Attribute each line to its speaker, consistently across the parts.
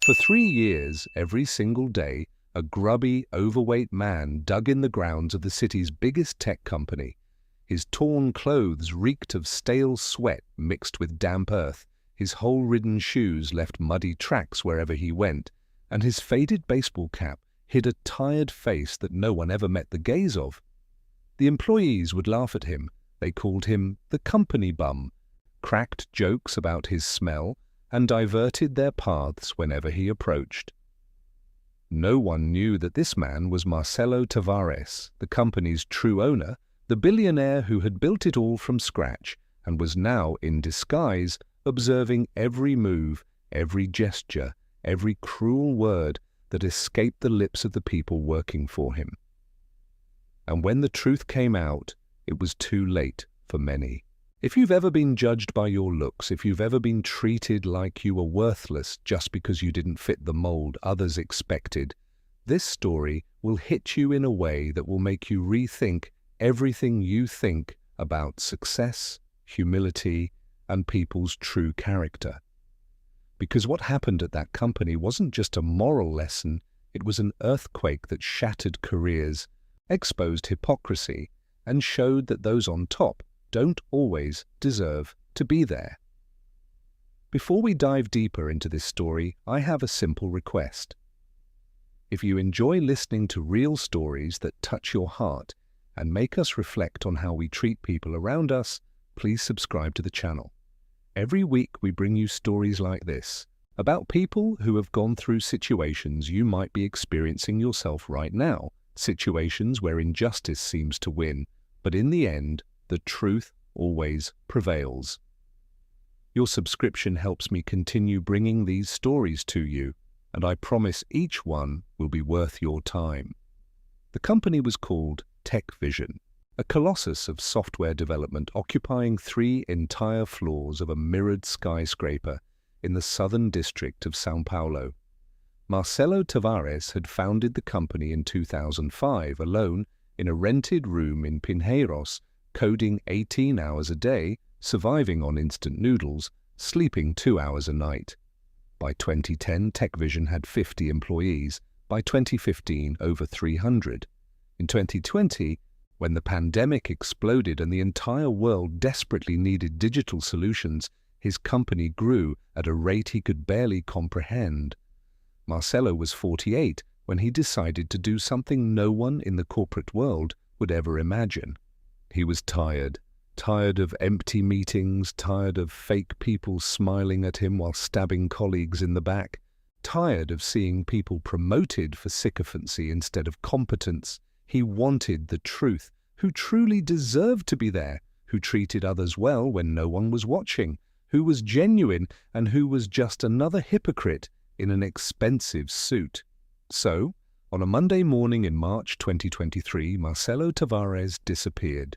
Speaker 1: For 3 years, every single day, a grubby, overweight man dug in the grounds of the city's biggest tech company. His torn clothes reeked of stale sweat mixed with damp earth, his hole-ridden shoes left muddy tracks wherever he went, and his faded baseball cap hid a tired face that no one ever met the gaze of. The employees would laugh at him. They called him the company bum, cracked jokes about his smell, and diverted their paths whenever he approached. No one knew that this man was Marcelo Tavares, the company's true owner, the billionaire who had built it all from scratch and was now, in disguise, observing every move, every gesture, every cruel word that escaped the lips of the people working for him. And when the truth came out, it was too late for many. If you've ever been judged by your looks, if you've ever been treated like you were worthless just because you didn't fit the mold others expected, this story will hit you in a way that will make you rethink everything you think about success, humility, and people's true character. Because what happened at that company wasn't just a moral lesson, it was an earthquake that shattered careers, exposed hypocrisy, and showed that those on top don't always deserve to be there. Before we dive deeper into this story, I have a simple request. If you enjoy listening to real stories that touch your heart and make us reflect on how we treat people around us, please subscribe to the channel. Every week we bring you stories like this, about people who have gone through situations you might be experiencing yourself right now, situations where injustice seems to win, but in the end, the truth always prevails. Your subscription helps me continue bringing these stories to you, and I promise each one will be worth your time. The company was called TechVision, a colossus of software development occupying 3 entire floors of a mirrored skyscraper in the southern district of São Paulo. Marcelo Tavares had founded the company in 2005 alone in a rented room in Pinheiros, coding 18 hours a day, surviving on instant noodles, sleeping 2 hours a night. By 2010, TechVision had 50 employees. By 2015, over 300. In 2020, when the pandemic exploded and the entire world desperately needed digital solutions, his company grew at a rate he could barely comprehend. Marcelo was 48 when he decided to do something no one in the corporate world would ever imagine. He was tired of empty meetings, tired of fake people smiling at him while stabbing colleagues in the back, tired of seeing people promoted for sycophancy instead of competence. He wanted the truth, who truly deserved to be there, who treated others well when no one was watching, who was genuine and who was just another hypocrite in an expensive suit. So, on a Monday morning in March 2023, Marcelo Tavares disappeared.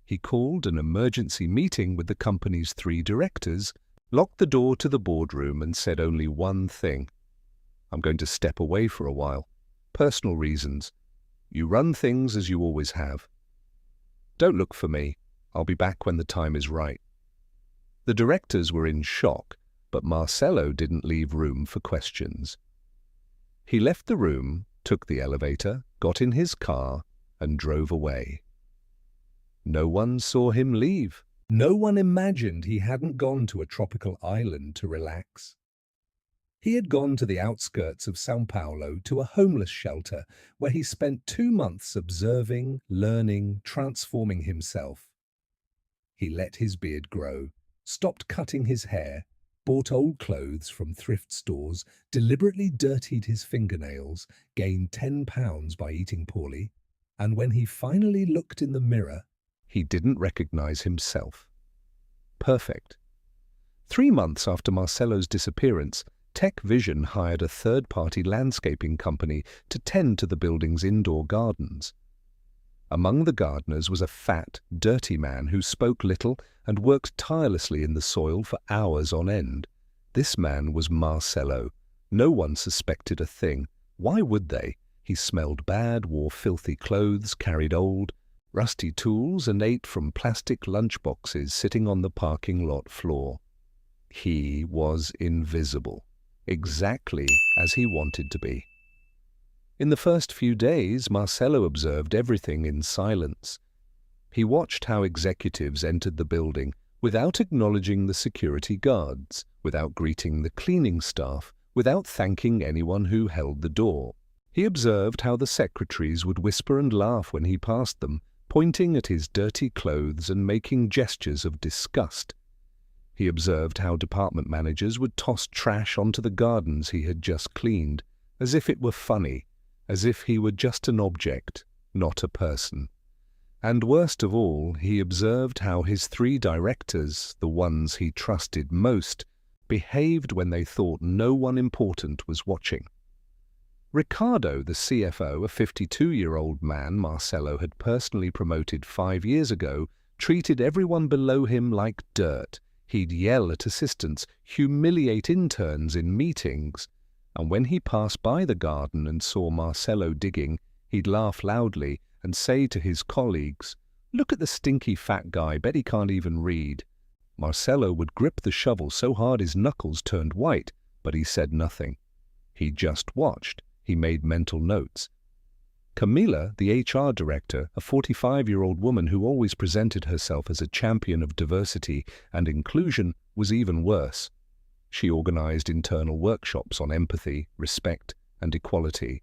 Speaker 1: He called an emergency meeting with the company's 3 directors, locked the door to the boardroom and said only one thing. "I'm going to step away for a while. Personal reasons. You run things as you always have. Don't look for me. I'll be back when the time is right." The directors were in shock, but Marcelo didn't leave room for questions. He left the room, took the elevator, got in his car, and drove away. No one saw him leave. No one imagined he hadn't gone to a tropical island to relax. He had gone to the outskirts of São Paulo to a homeless shelter where he spent 2 months observing, learning, transforming himself. He let his beard grow, stopped cutting his hair, bought old clothes from thrift stores, deliberately dirtied his fingernails, gained 10 pounds by eating poorly, and when he finally looked in the mirror, he didn't recognize himself. Perfect. 3 months after Marcelo's disappearance, TechVision hired a third-party landscaping company to tend to the building's indoor gardens. Among the gardeners was a fat, dirty man who spoke little and worked tirelessly in the soil for hours on end. This man was Marcelo. No one suspected a thing. Why would they? He smelled bad, wore filthy clothes, carried old, rusty tools, and ate from plastic lunchboxes sitting on the parking lot floor. He was invisible. exactly as he wanted to be. In the first few days, Marcello observed everything in silence. He watched how executives entered the building without acknowledging the security guards, without greeting the cleaning staff, without thanking anyone who held the door. He observed how the secretaries would whisper and laugh when he passed them, pointing at his dirty clothes and making gestures of disgust. He observed how department managers would toss trash onto the gardens he had just cleaned, as if it were funny, as if he were just an object, not a person. And worst of all, he observed how his 3 directors, the ones he trusted most, behaved when they thought no one important was watching. Ricardo, the CFO, a 52-year-old man Marcello had personally promoted 5 years ago, treated everyone below him like dirt. He'd yell at assistants, humiliate interns in meetings, and when he passed by the garden and saw Marcello digging, he'd laugh loudly and say to his colleagues, "Look at the stinky fat guy, bet he can't even read." Marcello would grip the shovel so hard his knuckles turned white, but he said nothing. He just watched. He made mental notes. Camila, the HR director, a 45-year-old woman who always presented herself as a champion of diversity and inclusion, was even worse. She organized internal workshops on empathy, respect, and equality.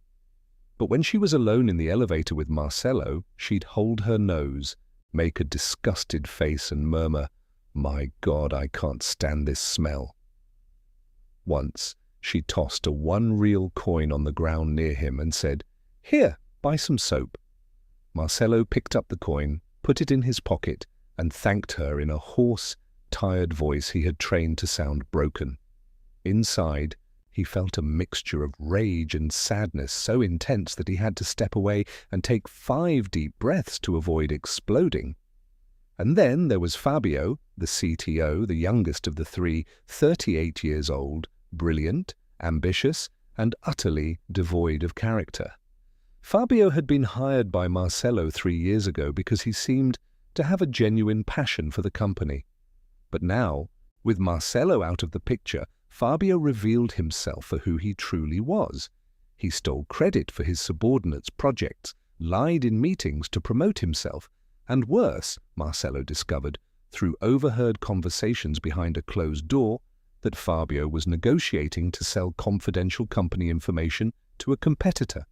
Speaker 1: But when she was alone in the elevator with Marcello, she'd hold her nose, make a disgusted face and murmur, "My God, I can't stand this smell." Once, she tossed a 1 real coin on the ground near him and said, "Here, buy some soap." Marcello picked up the coin, put it in his pocket, and thanked her in a hoarse, tired voice he had trained to sound broken. Inside, he felt a mixture of rage and sadness so intense that he had to step away and take 5 deep breaths to avoid exploding. And then there was Fabio, the CTO, the youngest of the 3, 38 years old, brilliant, ambitious, and utterly devoid of character. Fabio had been hired by Marcello 3 years ago because he seemed to have a genuine passion for the company. But now, with Marcello out of the picture, Fabio revealed himself for who he truly was. He stole credit for his subordinates' projects, lied in meetings to promote himself, and worse, Marcello discovered, through overheard conversations behind a closed door, that Fabio was negotiating to sell confidential company information to a competitor.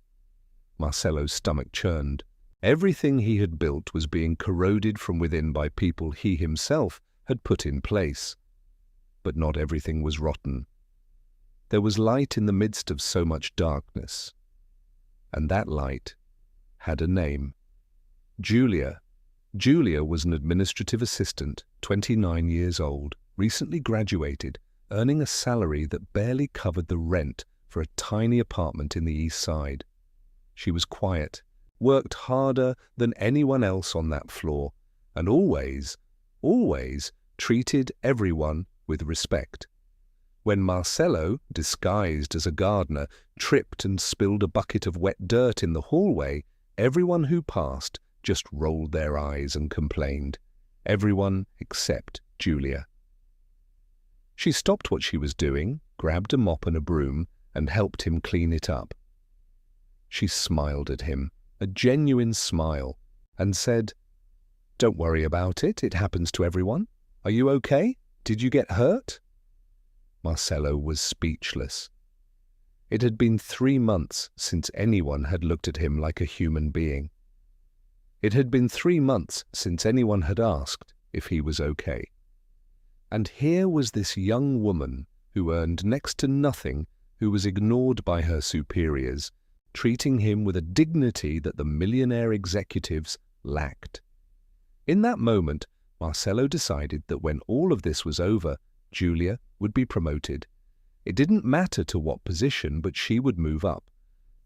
Speaker 1: Marcello's stomach churned. Everything he had built was being corroded from within by people he himself had put in place. But not everything was rotten. There was light in the midst of so much darkness. And that light had a name. Julia. Julia was an administrative assistant, 29 years old, recently graduated, earning a salary that barely covered the rent for a tiny apartment in the East Side. She was quiet, worked harder than anyone else on that floor, and always treated everyone with respect. When Marcello, disguised as a gardener, tripped and spilled a bucket of wet dirt in the hallway, everyone who passed just rolled their eyes and complained. Everyone except Julia. She stopped what she was doing, grabbed a mop and a broom, and helped him clean it up. She smiled at him, a genuine smile, and said, "Don't worry about it, it happens to everyone. Are you okay? Did you get hurt?" Marcello was speechless. It had been 3 months since anyone had looked at him like a human being. It had been 3 months since anyone had asked if he was okay. And here was this young woman who earned next to nothing, who was ignored by her superiors, treating him with a dignity that the millionaire executives lacked. In that moment, Marcello decided that when all of this was over, Julia would be promoted. It didn't matter to what position, but she would move up.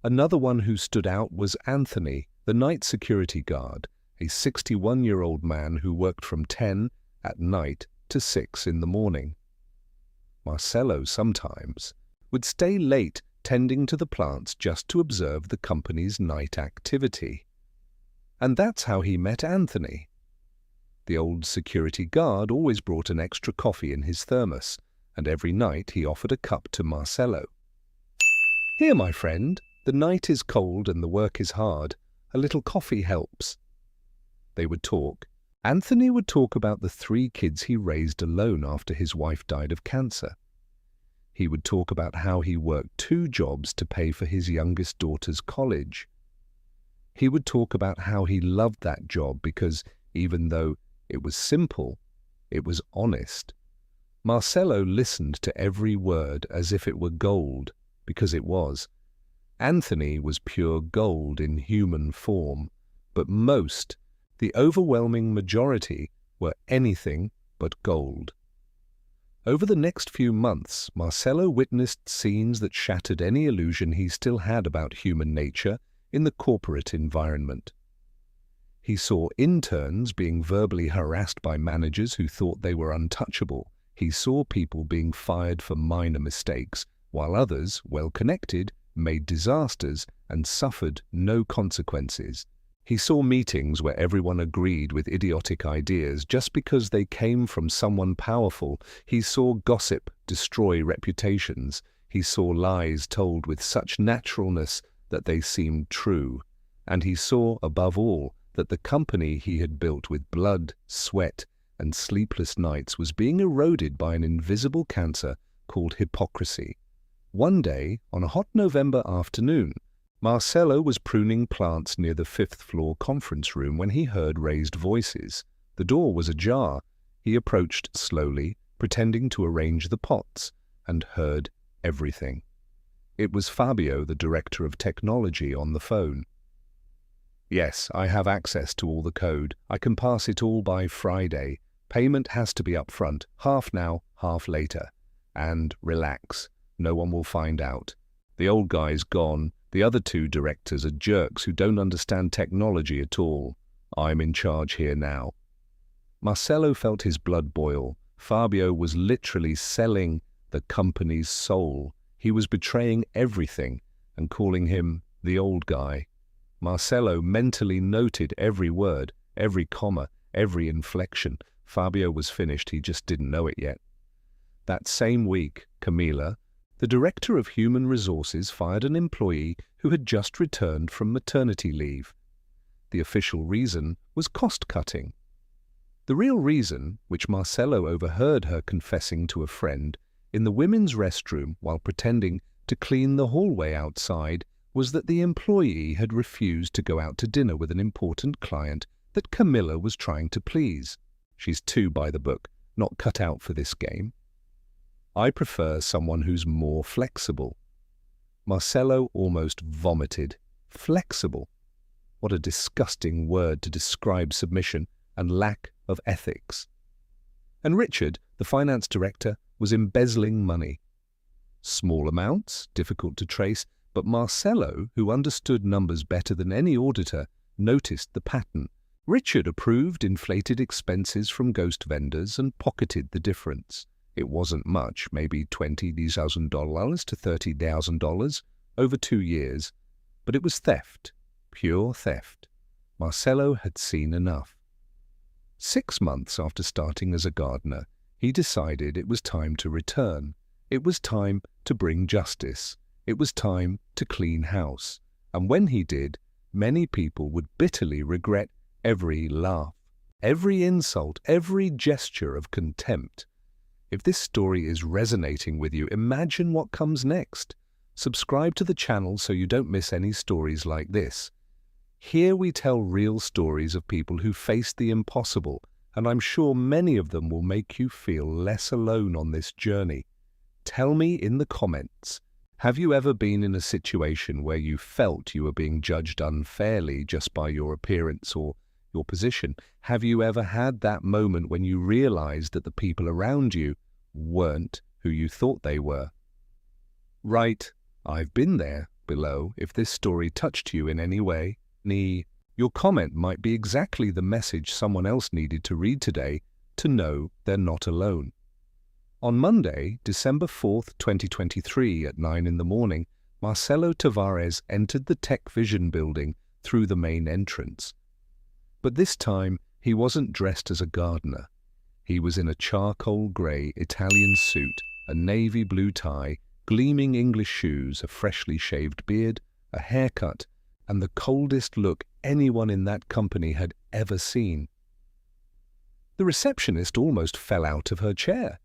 Speaker 1: Another one who stood out was Anthony, the night security guard, a 61-year-old man who worked from 10 at night to 6 in the morning. Marcello sometimes would stay late tending to the plants just to observe the company's night activity. And that's how he met Anthony. The old security guard always brought an extra coffee in his thermos, and every night he offered a cup to Marcello. "Here, my friend, the night is cold and the work is hard. A little coffee helps." They would talk. Anthony would talk about the 3 kids he raised alone after his wife died of cancer. He would talk about how he worked 2 jobs to pay for his youngest daughter's college. He would talk about how he loved that job because, even though it was simple, it was honest. Marcello listened to every word as if it were gold, because it was. Anthony was pure gold in human form, but most, the overwhelming majority, were anything but gold. Over the next few months, Marcello witnessed scenes that shattered any illusion he still had about human nature in the corporate environment. He saw interns being verbally harassed by managers who thought they were untouchable. He saw people being fired for minor mistakes, while others, well-connected, made disasters and suffered no consequences. He saw meetings where everyone agreed with idiotic ideas just because they came from someone powerful. He saw gossip destroy reputations. He saw lies told with such naturalness that they seemed true. And he saw, above all, that the company he had built with blood, sweat, and sleepless nights was being eroded by an invisible cancer called hypocrisy. One day, on a hot November afternoon, Marcello was pruning plants near the 5th-floor conference room when he heard raised voices. The door was ajar. He approached slowly, pretending to arrange the pots, and heard everything. It was Fabio, the director of technology, on the phone. "Yes, I have access to all the code. I can pass it all by Friday. Payment has to be up front, half now, half later. And relax. No one will find out. The old guy's gone. The other 2 directors are jerks who don't understand technology at all. I'm in charge here now." Marcello felt his blood boil. Fabio was literally selling the company's soul. He was betraying everything and calling him the old guy. Marcello mentally noted every word, every comma, every inflection. Fabio was finished, he just didn't know it yet. That same week, Camila, the director of human resources, fired an employee who had just returned from maternity leave. The official reason was cost-cutting. The real reason, which Marcello overheard her confessing to a friend in the women's restroom while pretending to clean the hallway outside, was that the employee had refused to go out to dinner with an important client that Camilla was trying to please. She's too by the book, not cut out for this game. I prefer someone who's more flexible. Marcello almost vomited. Flexible. What a disgusting word to describe submission and lack of ethics. And Richard, the finance director, was embezzling money. Small amounts, difficult to trace, but Marcello, who understood numbers better than any auditor, noticed the pattern. Richard approved inflated expenses from ghost vendors and pocketed the difference. It wasn't much, maybe $20,000 to $30,000 over 2 years, but it was theft, pure theft. Marcello had seen enough. 6 months after starting as a gardener, he decided it was time to return. It was time to bring justice. It was time to clean house. And when he did, many people would bitterly regret every laugh, every insult, every gesture of contempt. If this story is resonating with you, imagine what comes next. Subscribe to the channel so you don't miss any stories like this. Here we tell real stories of people who faced the impossible, and I'm sure many of them will make you feel less alone on this journey. Tell me in the comments, have you ever been in a situation where you felt you were being judged unfairly just by your appearance or your position? Have you ever had that moment when you realized that the people around you weren't who you thought they were? Write, "I've been there," below if this story touched you in any way. Your comment might be exactly the message someone else needed to read today to know they're not alone. On Monday, December 4th, 2023 at 9 in the morning, Marcello Tavares entered the Tech Vision building through the main entrance. But this time, he wasn't dressed as a gardener. He was in a charcoal grey Italian suit a navy blue tie, gleaming English shoes, a freshly shaved beard, a haircut, and the coldest look anyone in that company had ever seen. The receptionist almost fell out of her chair.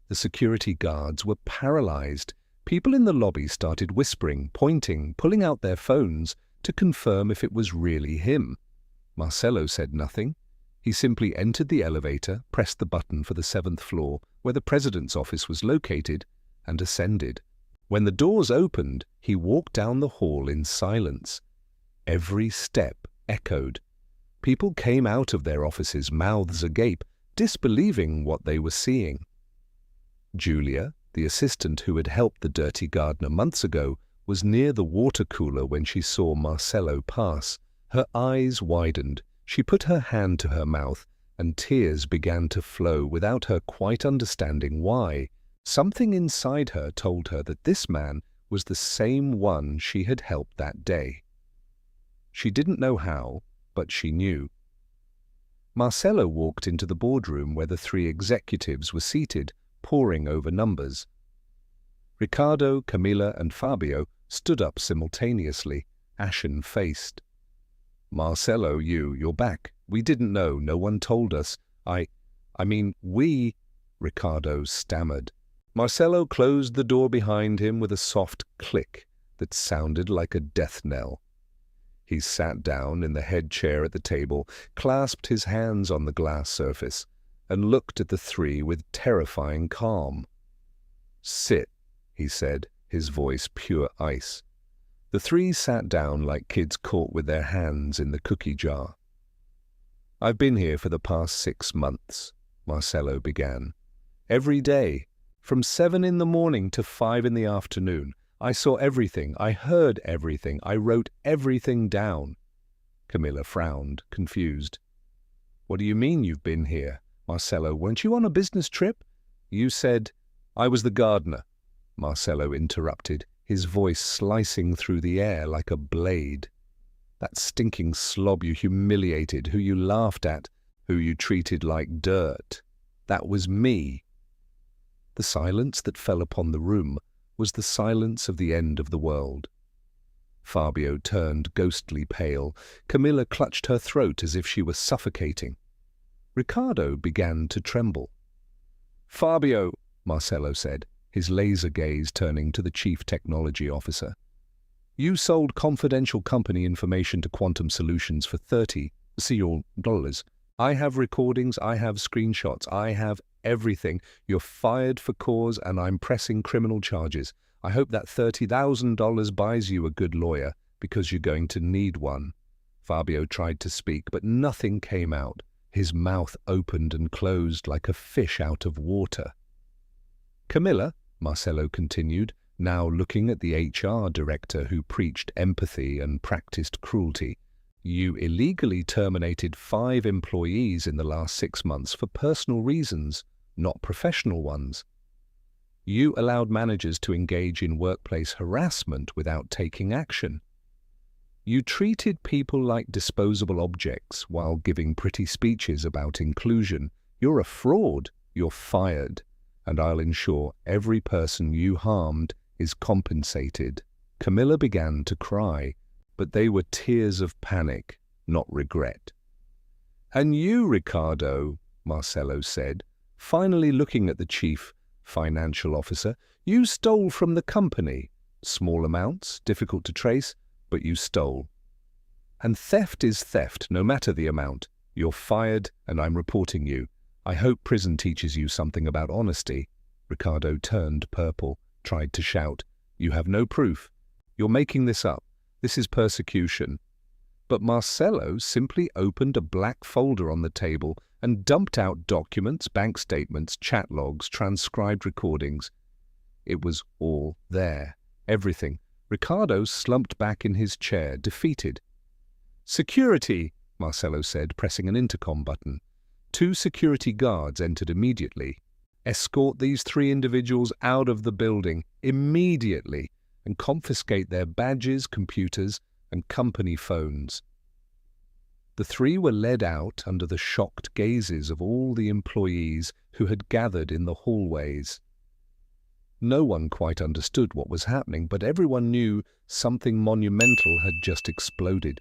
Speaker 1: The security guards were paralyzed. People in the lobby started whispering, pointing, pulling out their phones to confirm if it was really him. Marcelo said nothing. He simply entered the elevator, pressed the button for the 7th floor, where the president's office was located, and ascended. When the doors opened, he walked down the hall in silence. Every step echoed. People came out of their offices, mouths agape, disbelieving what they were seeing. Julia, the assistant who had helped the dirty gardener months ago, was near the water cooler when she saw Marcelo pass. Her eyes widened. She put her hand to her mouth, and tears began to flow without her quite understanding why. Something inside her told her that this man was the same one she had helped that day. She didn't know how, but she knew. Marcelo walked into the boardroom where the 3 executives were seated, poring over numbers. Ricardo, Camila, and Fabio stood up simultaneously, ashen-faced. "Marcelo, you're back. We didn't know. No one told us. We," Ricardo stammered. Marcelo closed the door behind him with a soft click that sounded like a death knell. He sat down in the head chair at the table, clasped his hands on the glass surface, and looked at the 3 with terrifying calm. "Sit," he said, his voice pure ice. The 3 sat down like kids caught with their hands in the cookie jar. "I've been here for the past 6 months," Marcelo began. "Every day, from 7 in the morning to 5 in the afternoon, I saw everything, I heard everything, I wrote everything down." Camila frowned, confused. "What do you mean you've been here? Marcelo, weren't you on a business trip?" "You said—" "I was the gardener," Marcelo interrupted, his voice slicing through the air like a blade. "That stinking slob you humiliated, who you laughed at, who you treated like dirt. That was me." The silence that fell upon the room was the silence of the end of the world. Fabio turned ghostly pale. Camila clutched her throat as if she were suffocating. Ricardo began to tremble. "Fabio," Marcelo said, his laser gaze turning to the chief technology officer. "You sold confidential company information to Quantum Solutions for $30 I have recordings, I have screenshots, I have everything. You're fired for cause and I'm pressing criminal charges. I hope that $30,000 buys you a good lawyer, because you're going to need one." Fabio tried to speak, but nothing came out. His mouth opened and closed like a fish out of water. "Camila," Marcelo continued, now looking at the HR director who preached empathy and practiced cruelty, "you illegally terminated 5 employees in the last 6 months for personal reasons, not professional ones. You allowed managers to engage in workplace harassment without taking action. You treated people like disposable objects while giving pretty speeches about inclusion. You're a fraud. You're fired. And I'll ensure every person you harmed is compensated." Camila began to cry, but they were tears of panic, not regret. "And you, Ricardo," Marcelo said, finally looking at the chief financial officer, "you stole from the company. Small amounts, difficult to trace, but you stole. And theft is theft, no matter the amount. You're fired, and I'm reporting you. I hope prison teaches you something about honesty." Ricardo turned purple, tried to shout, "You have no proof. You're making this up. This is persecution." But Marcelo simply opened a black folder on the table and dumped out documents, bank statements, chat logs, transcribed recordings. It was all there. Everything. Ricardo slumped back in his chair, defeated. "Security," Marcelo said, pressing an intercom button. 2 security guards entered immediately. "Escort these 3 individuals out of the building immediately and confiscate their badges, computers, and company phones." The 3 were led out under the shocked gazes of all the employees who had gathered in the hallways. No one quite understood what was happening, but everyone knew something monumental had just exploded.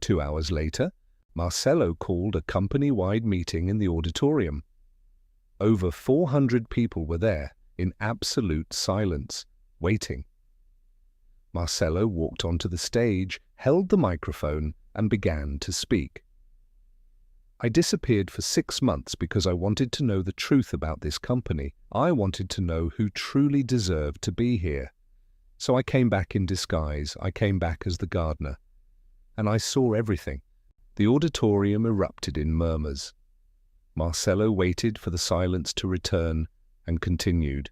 Speaker 1: 2 hours later, Marcello called a company-wide meeting in the auditorium. Over 400 people were there, in absolute silence, waiting. Marcello walked onto the stage, held the microphone, and began to speak. I disappeared for 6 months because I wanted to know the truth about this company. I wanted to know who truly deserved to be here. So I came back in disguise. I came back as the gardener. And I saw everything. The auditorium erupted in murmurs. Marcello waited for the silence to return and continued.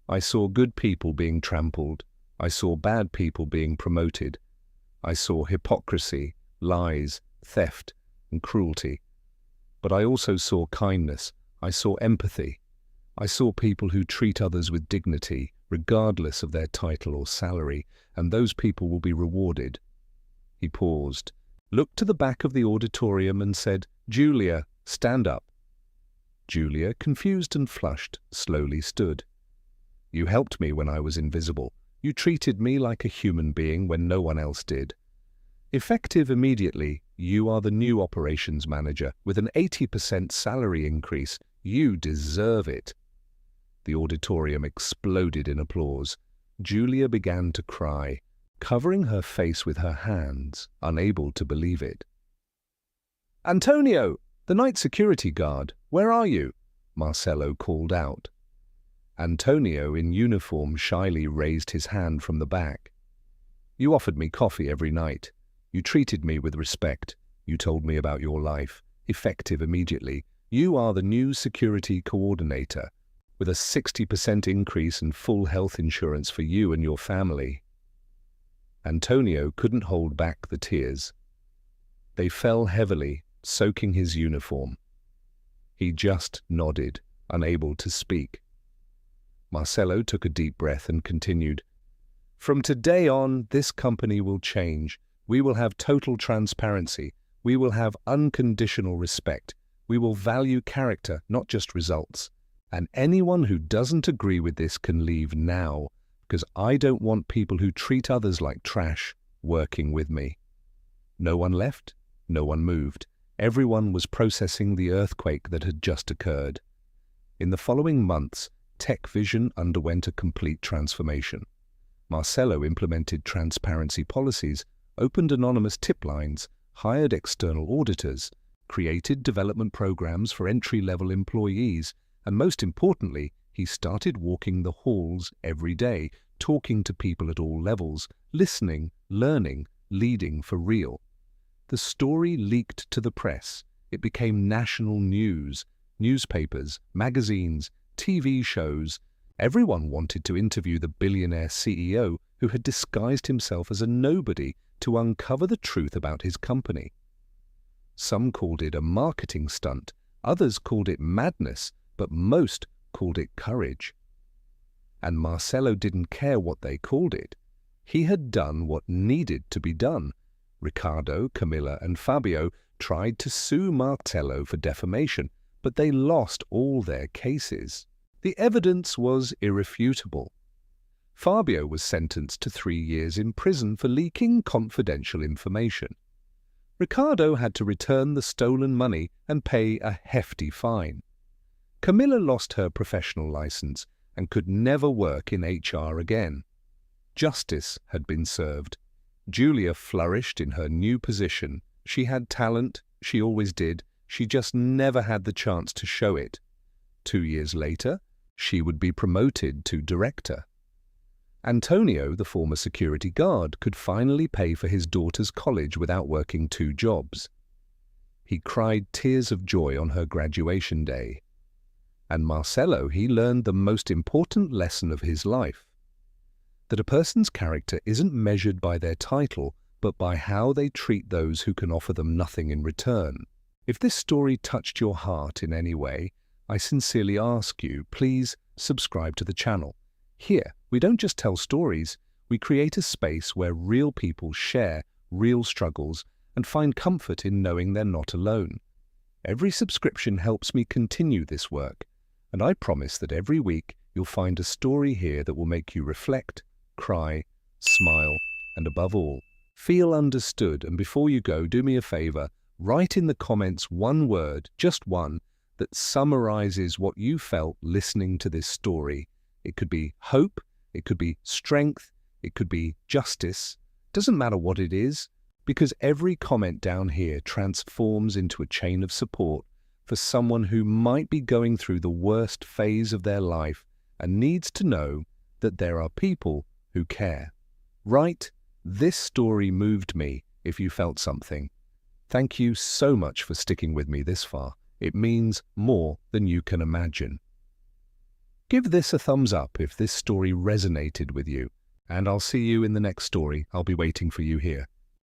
Speaker 1: I saw good people being trampled. I saw bad people being promoted. I saw hypocrisy, lies, theft, and cruelty. But I also saw kindness. I saw empathy. I saw people who treat others with dignity, regardless of their title or salary, and those people will be rewarded. He paused, looked to the back of the auditorium and said, "Julia, stand up." Julia, confused and flushed, slowly stood. "You helped me when I was invisible. You treated me like a human being when no one else did. Effective immediately, you are the new operations manager with an 80% salary increase. You deserve it." The auditorium exploded in applause. Julia began to cry, covering her face with her hands, unable to believe it. "Antonio, the night security guard, where are you?" Marcello called out. Antonio, in uniform, shyly raised his hand from the back. "You offered me coffee every night. You treated me with respect. You told me about your life. Effective immediately. You are the new security coordinator, with a 60% increase in full health insurance for you and your family." Antonio couldn't hold back the tears. They fell heavily, soaking his uniform. He just nodded, unable to speak. Marcello took a deep breath and continued. "From today on, this company will change. We will have total transparency. We will have unconditional respect. We will value character, not just results. And anyone who doesn't agree with this can leave now, because I don't want people who treat others like trash working with me." No one left. No one moved. Everyone was processing the earthquake that had just occurred. In the following months, TechVision underwent a complete transformation. Marcello implemented transparency policies, opened anonymous tip lines, hired external auditors, created development programs for entry-level employees, and most importantly, he started walking the halls every day, talking to people at all levels, listening, learning, leading for real. The story leaked to the press. It became national news. Newspapers, magazines, TV shows. Everyone wanted to interview the billionaire CEO who had disguised himself as a nobody to uncover the truth about his company. Some called it a marketing stunt, others called it madness, but most called it courage. And Marcello didn't care what they called it. He had done what needed to be done. Riccardo, Camilla, and Fabio tried to sue Marcello for defamation, but they lost all their cases. The evidence was irrefutable. Fabio was sentenced to 3 years in prison for leaking confidential information. Riccardo had to return the stolen money and pay a hefty fine. Camilla lost her professional license and could never work in HR again. Justice had been served. Julia flourished in her new position. She had talent, she always did, she just never had the chance to show it. 2 years later, she would be promoted to director. Antonio, the former security guard, could finally pay for his daughter's college without working 2 jobs. He cried tears of joy on her graduation day. And Marcello, he learned the most important lesson of his life, that a person's character isn't measured by their title, but by how they treat those who can offer them nothing in return. If this story touched your heart in any way, I sincerely ask you, please subscribe to the channel. Here, we don't just tell stories, we create a space where real people share real struggles and find comfort in knowing they're not alone. Every subscription helps me continue this work, and I promise that every week you'll find a story here that will make you reflect, cry, smile, and above all, feel understood. And before you go, do me a favor, write in the comments one word, just one, that summarizes what you felt listening to this story. It could be hope, it could be strength, it could be justice. Doesn't matter what it is, because every comment down here transforms into a chain of support for someone who might be going through the worst phase of their life and needs to know that there are people who care. Write, "This story moved me," if you felt something. Thank you so much for sticking with me this far. It means more than you can imagine. Give this a thumbs up if this story resonated with you, and I'll see you in the next story. I'll be waiting for you here.